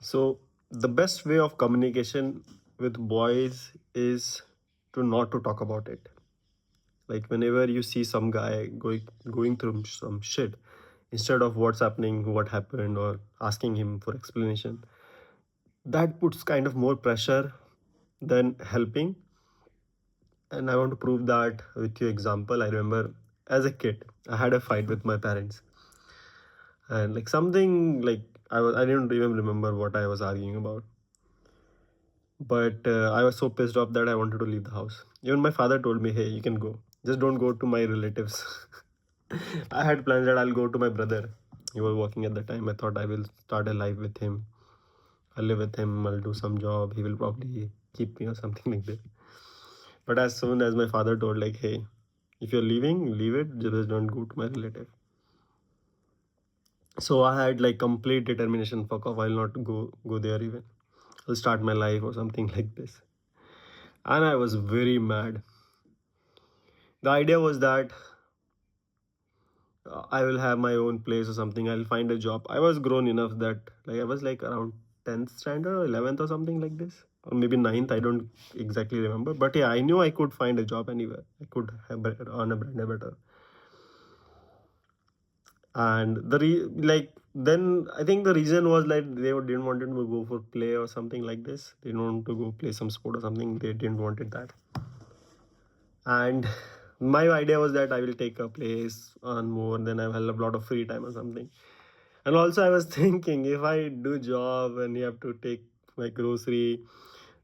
So the best way of communication with boys is to not to talk about it. Like whenever you see some guy going through some shit, instead of what's happening, what happened, or asking him for explanation, that puts kind of more pressure than helping. And I want to prove that with your example. I remember as a kid, I had a fight with my parents, and like something like I didn't even remember what I was arguing about. But I was so pissed off that I wanted to leave the house. Even my father told me, "Hey, you can go. Just don't go to my relatives." I had plans that I'll go to my brother. He was working at the time. I thought I will start a life with him. I'll live with him. I'll do some job. He will probably keep me or something like that. But as soon as my father told, like, "Hey, if you're leaving, leave it. Just don't go to my relative." So I had like complete determination. Fuck off. I'll not go there even. I'll start my life or something like this. And I was very mad. The idea was that I will have my own place or something. I'll find a job. I was grown enough that like I was like around 10th standard or 11th or something like this, or maybe ninth. I don't exactly remember. But yeah, I knew I could find a job anywhere. I could have earn a better. And like then I think the reason was like they didn't want to go for play or something like this. They didn't want to go play some sport or something. They didn't wanted that. And my idea was that I will take a place on more, then I will have a lot of free time or something. And also I was thinking if I do job and you have to take my grocery,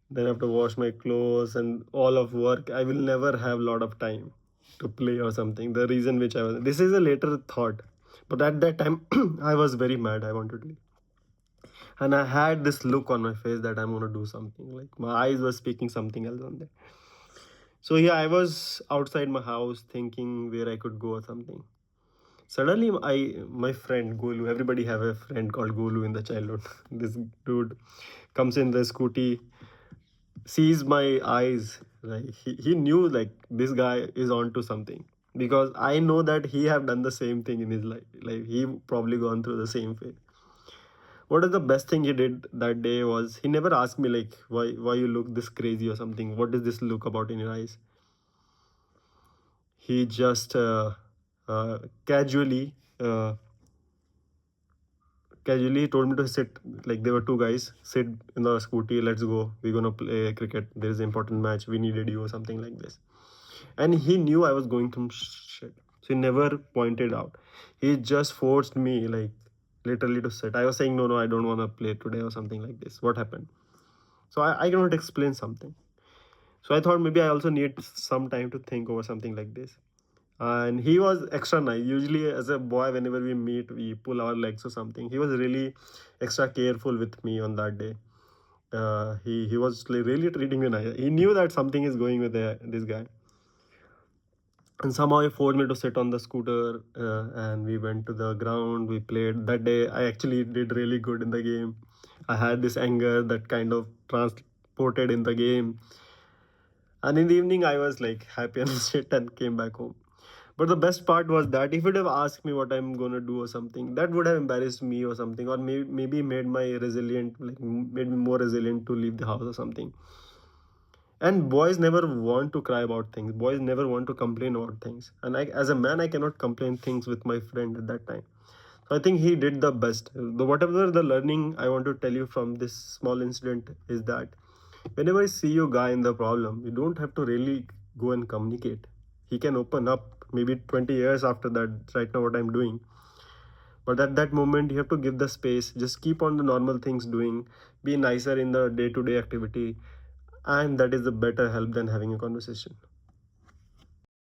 then I have to wash my clothes and all of work, I will never have a lot of time to play or something. The reason which I was, this is a later thought, but at that time I was very mad. I wanted to leave. And I had this look on my face that I'm gonna do something. Like my eyes were speaking something else on there. So yeah, I was outside my house thinking where I could go or something. Suddenly, my friend Golu. Everybody have a friend called Golu in the childhood. This dude comes in the scooty, sees my eyes. Like he knew like this guy is on to something, because I know that he have done the same thing in his life. Like he probably gone through the same phase. What is the best thing he did that day was he never asked me like why you look this crazy or something. What is this look about in your eyes? He just casually casually told me to sit. Like there were two guys, sit in the scooty, let's go, we're gonna play cricket, there's an important match, we needed you or something like this. And he knew I was going through shit, so he never pointed out. He just forced me like literally to sit. I was saying no, I don't want to play today or something like this. What happened? So I cannot explain something. So I thought maybe I also need some time to think over something like this. And he was extra nice. Usually as a boy, whenever we meet, we pull our legs or something. He was really extra careful with me on that day. He was really treating me nice. He knew that something is going with this guy. And somehow he forced me to sit on the scooter, and we went to the ground. We played that day. I actually did really good in the game. I had this anger that kind of transported in the game. And in the evening, I was like happy and shit and came back home. But the best part was that if it have asked me what I'm gonna do or something, that would have embarrassed me or something, or maybe made my resilient, like made me more resilient to leave the house or something. And boys never want to cry about things. Boys never want to complain about things. And as a man, I cannot complain things with my friend at that time. So I think he did the best. Whatever the learning I want to tell you from this small incident is that whenever I see you guy in the problem, you don't have to really go and communicate. He can open up maybe 20 years after that, right now what I'm doing. But at that moment, you have to give the space. Just keep on the normal things doing. Be nicer in the day-to-day activity. And that is a better help than having a conversation.